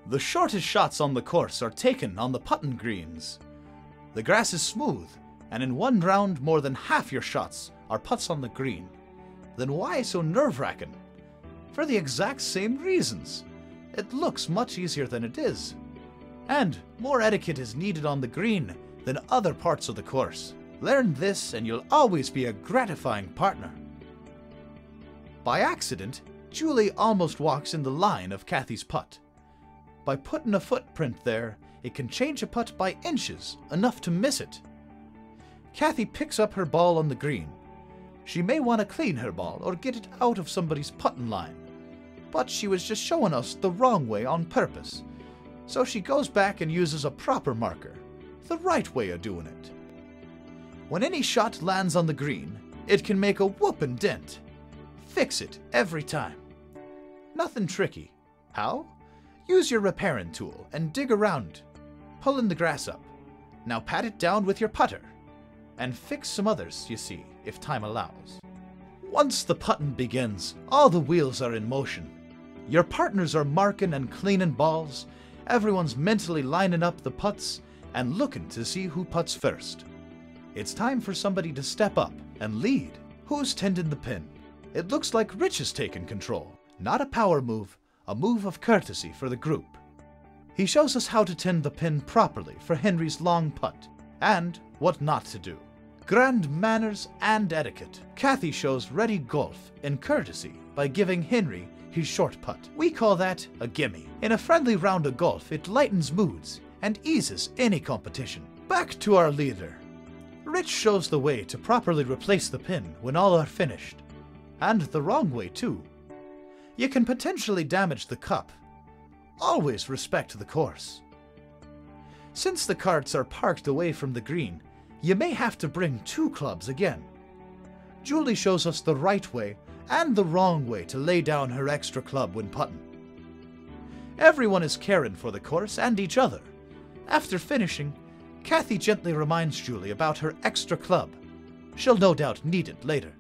The shortest shots on the course are taken on the putting greens. The grass is smooth, and in one round more than half your shots are putts on the green. Then why so nerve-wracking? For the exact same reasons. It looks much easier than it is. And more etiquette is needed on the green than other parts of the course. Learn this and you'll always be a gratifying partner. By accident, Julie almost walks in the line of Kathy's putt. By putting a footprint there, it can change a putt by inches, enough to miss it. Kathy picks up her ball on the green. She may want to clean her ball or get it out of somebody's putting line, but she was just showing us the wrong way on purpose. So she goes back and uses a proper marker, the right way of doing it. When any shot lands on the green, it can make a whooping dent. Fix it every time. Nothing tricky. How? Use your repairing tool and dig around, pulling the grass up. Now pat it down with your putter, and fix some others, you see, if time allows. Once the putting begins, all the wheels are in motion. Your partners are marking and cleaning balls, everyone's mentally lining up the putts and looking to see who putts first. It's time for somebody to step up and lead. Who's tending the pin? It looks like Rich is taking control. Not a power move, a move of courtesy for the group. He shows us how to tend the pin properly for Henry's long putt, and what not to do. Grand manners and etiquette. Kathy shows ready golf in courtesy by giving Henry his short putt. We call that a gimme. In a friendly round of golf, it lightens moods and eases any competition. Back to our leader. Rich shows the way to properly replace the pin when all are finished. And the wrong way too. You can potentially damage the cup. Always respect the course. Since the carts are parked away from the green, you may have to bring 2 clubs again. Julie shows us the right way and the wrong way to lay down her extra club when putting. Everyone is caring for the course and each other. After finishing, Kathy gently reminds Julie about her extra club. She'll no doubt need it later.